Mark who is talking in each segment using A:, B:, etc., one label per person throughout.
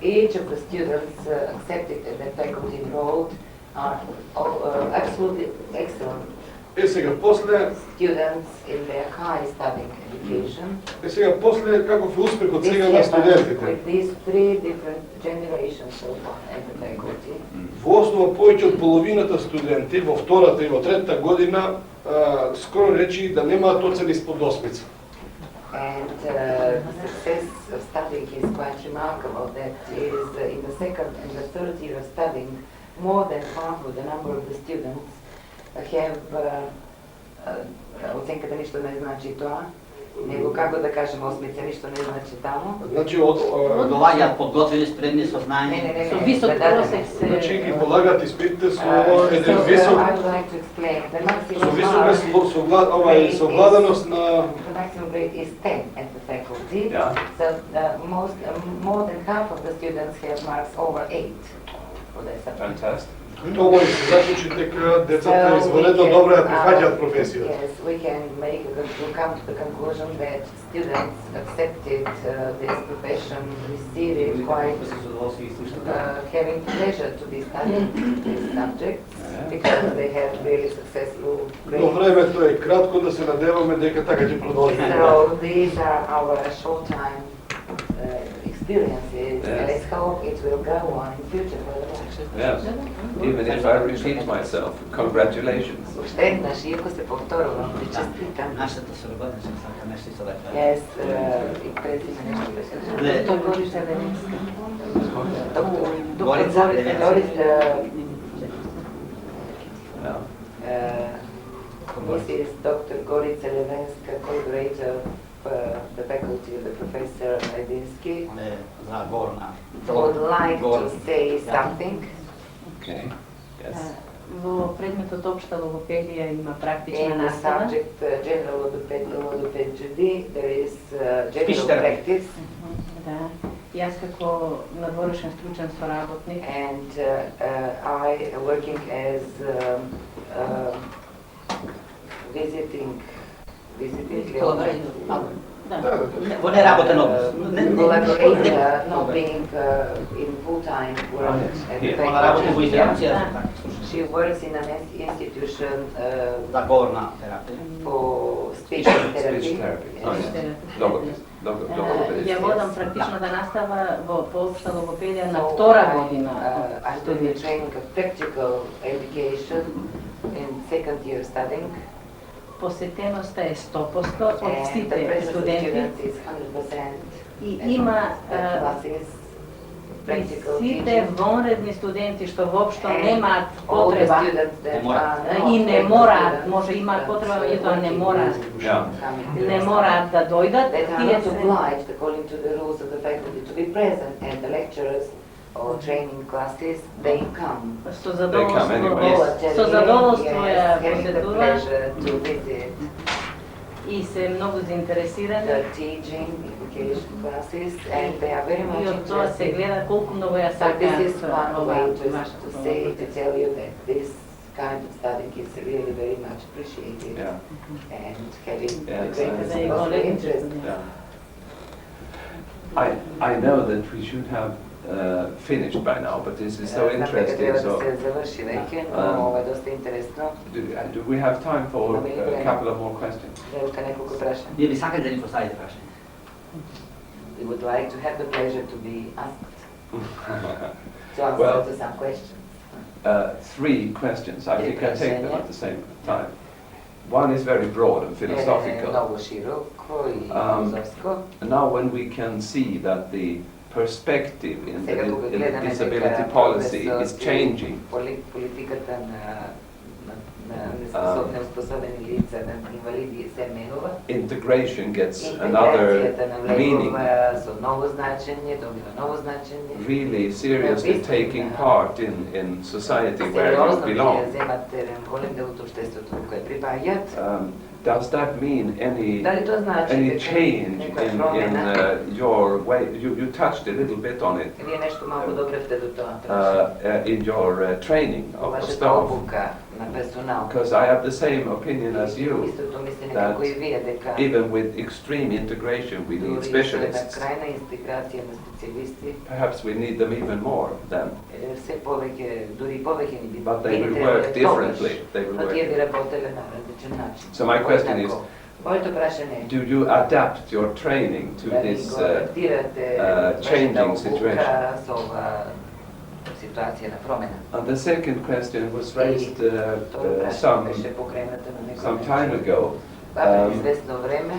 A: each of the students accepted at the faculty enrolled are absolutely excellent
B: сега после
A: students in their high studying education.
B: сега после каков е успехот сега на студентите?
A: With these three different generations so far at the faculty.
B: Во основа повеќе од половината студенти во втората и во третата година скоро речи да немаат оцени испод осмица.
A: And the success of studying is quite remarkable. That is, in the second and the third year of studying, more than half of the number of the students have оценката ништо не значи тоа, него како да кажем осмица ништо не значи таму.
B: Значи од
C: Доваѓаат подготвени, спремни со знаење.
D: Со висок просек се.
B: Значи ги полагат испитите со еден висок со висока совладаност на
A: The maximum grade is 10 at the faculty. So more than half of the students have marks over 8 for their subject.
E: Fantastic.
B: Тоа може да заклучи дека децата извонетно добро ја прифаќаат професијата.
A: Yes, we can come to the conclusion that students accepted this profession, receive it quite having pleasure to be studying this subject because they have really successful grades.
B: Но времето е кратко, да се надеваме дека така ќе продолжи.
A: So these are our short time experiences. Let's hope it will go on in future for the lectures.
E: Yes. Even if I repeat myself, congratulations.
A: Еднаш, иако се повторувам, ви честитам.
C: Нашата соработничка сака нешто исто да кажа.
A: Yes, и презиме нешто да кажа. Доктор Горица Веневска. Доктор This is Dr. Gorica Levenska, collaborator of the faculty of the Professor Ledinsky. Would like to say something.
E: Okay. Yes.
D: Во предметот општа логопедија има практична
A: In the
D: настава.
A: subject general logopedy, there is general practice.
D: Да. Јас како надворешен стручен соработник
A: And I working as visiting
C: Во неработен однос.
A: collaborator, not being in full-time work at the
C: Она работи во
A: faculty.
C: институција
A: She works in an institution
C: за говорна терапија.
A: for speech
E: Speech
A: therapy.
E: therapy.
A: Yes.
E: Oh, yeah. Logopedist.
D: Ја водам практичната настава во општа логопедија на втора година.
A: I'm doing the training of practical education in second year studying.
D: Посетеноста е 100% од
A: And the
D: сите
A: presence of
D: студенти
A: students is 100%.
D: и има
A: Classes, practical
D: сите
A: teaching.
D: вонредни студенти што воопшто
A: And
D: немаат
A: all the
D: потреба
A: students that
C: Не мораат.
A: are not
D: и не
A: faculty
D: мораат,
A: students,
D: може имаат потреба,
A: but
D: меѓутоа не
A: working
D: мораат.
E: Yeah.
A: coming to
D: Не
A: the
D: мораат да дојдат,
A: They are
D: тие
A: not
D: се
A: obliged, according to the rules of the faculty, to be present at the lectures or training classes. They come.
D: со
E: anyway.
D: задоволство, со задоволство ја
A: Having the
D: посетуваат
A: pleasure to visit
D: и се многу заинтересирани.
A: the teaching, education classes, and they are very much
D: И од тоа се
A: interested.
D: гледа колку многу ја
A: So this
D: сакаат
A: is one
D: ова
A: way to
D: вашето
A: say, to tell you that this kind of studying is really very much appreciated
E: Yeah.
A: and having the
E: Yes,
A: greatest
D: Да ја
A: possible
D: големи
A: interest.
E: Yeah. I know that we should have finished by now, but this is so
A: Знам дека
E: interesting.
A: треба
E: So,
A: да се заврши веќе, но ова е доста интересно.
E: do we have time for a couple of more questions?
A: Велика неколку прашања.
C: Вие би сакале да ни поставите прашање?
A: We would like to have the pleasure to be asked to answer
E: Well,
A: to some questions.
E: 3 questions. I think I take them at the same time. One is very broad and philosophical.
A: Много широко и филозофско.
E: And now when we can see that the perspective in
A: Сега кога
E: the
A: гледаме
E: disability
A: дека
E: policy is changing,
A: политиката на неспособени лица, на инвалиди се менува.
E: integration gets another
A: Интеграцијата
E: meaning,
A: навлегува со ново значење, добива ново значење.
E: really seriously taking part in society where you
A: Сериозно
E: belong.
A: тие земат голем дел од општеството во кое припаѓаат.
E: Does that mean
A: Дали тоа значи
E: any
A: дека
E: change
A: некоја
E: in
A: промена?
E: your way? You touched a little bit on it
A: Вие нешто малку допревте до тоа.
E: in your training of
A: Вашата
E: staff,
A: обука на персонал.
E: because I have the same opinion as you.
A: Истото мислење
E: that
A: koji vide дека
E: even with extreme integration we need
A: дури
E: specialists.
A: со крајна интеграција на специјалисти,
E: Perhaps we need them even more then.
A: се повеќе, дури повеќе ни би
E: But they will
A: требале
E: work differently. They will
A: но тие
E: work.
A: би работеле на различен начин.
E: So my question is,
A: Моето прашање е
E: do you adapt your training to
A: дали
E: this
A: го адаптирате
E: changing
A: вашата
E: situation?
A: обука со оваа ситуација на промена.
E: And the second question was raised
A: Тоа прашање
E: some
A: беше покрената на
E: some
A: некој
E: time ago.
A: Пред известно време.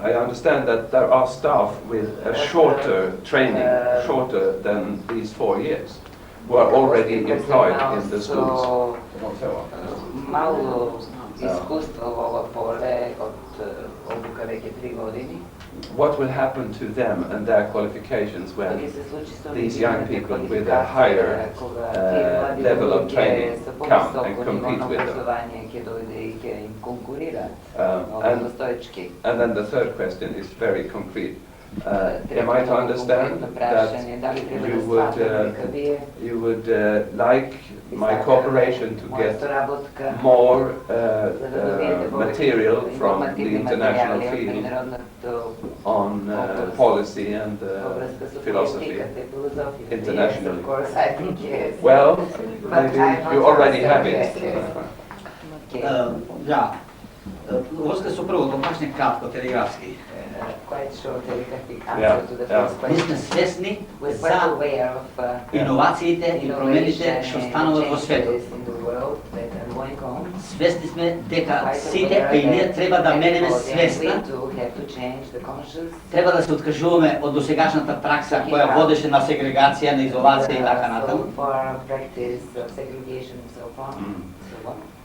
E: I understand that there are staff with a shorter training, shorter than these 4 years, who are already employed in the schools.
A: Мало искуство во ова поле од обука веќе 3 години.
E: What will happen to them and their qualifications when
A: Ќе се случи со
E: these young people with a higher level of training come and compete with them?
A: Ќе дојде и ќе им конкурира
E: And
A: постоечки.
E: and then the third question is very concrete. Am I to understand that you would like my cooperation to get more material from the international field on policy and philosophy internationally? Well, maybe you already have it.
C: Да. Во врска со првото прашање кратко телеграфски. Ние сме свесни за иновациите и промените што стануват во светот. Свесни сме дека сите, а и ние треба да менеме свеста, треба да се откажуваме од досегашната пракса која водеше на сегрегација, на изолација и така натаму.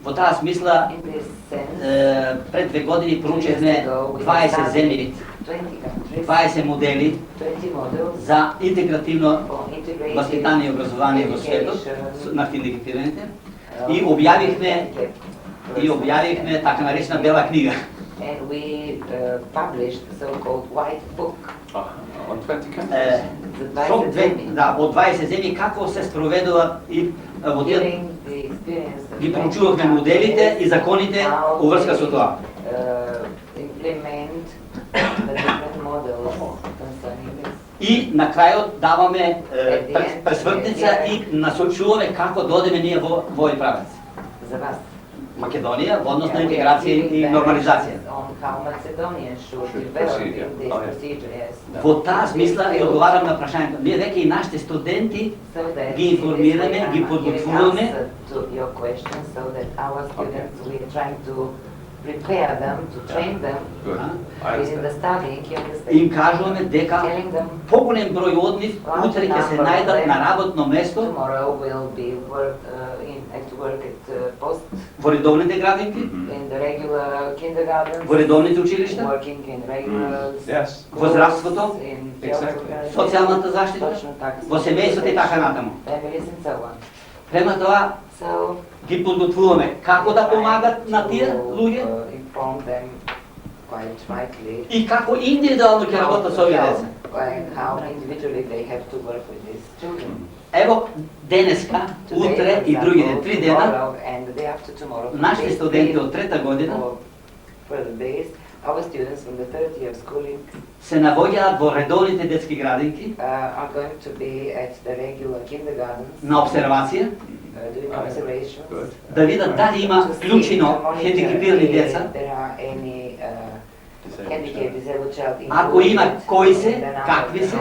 C: Во таа смисла, пред 2 години проучевме 20 земји, 20 модели за интегративно воспитание и образование во светот на хендикепираните и објавивме така наречена бела книга.
A: And we published the so-called white book.
E: On 20 countries?
C: Да, од 20 земји како се спроведува и во тие ги проучувавме моделите и законите во врска со тоа. И на крајот даваме пресвртница и насочуваме како да одеме ние во овој правец.
A: За вас.
C: Македонија во однос на интеграција и нормализација. Во таа смисла и одговарам на прашањето. Ние веќе и нашите студенти ги информираме, ги подготвуваме.
A: Prepare them, to train them in the studying,
C: им кажуваме дека поголем број од нив утре ќе се најдат на работно место во редовните градинки, во редовните училишта, во здравството, социјалната заштита, во семејството и така натаму. Према тоа ги подготвуваме како да помагат на тие луѓе и како индивидуално ќе работат со овие деца. Ево, денеска, утре и другите 3 дена, нашите студенти од 3-та година се наоѓаат во редовните детски градинки на обсервација, да видат дали има вклучено хендикепирани деца. Ако има, кои се, какви се,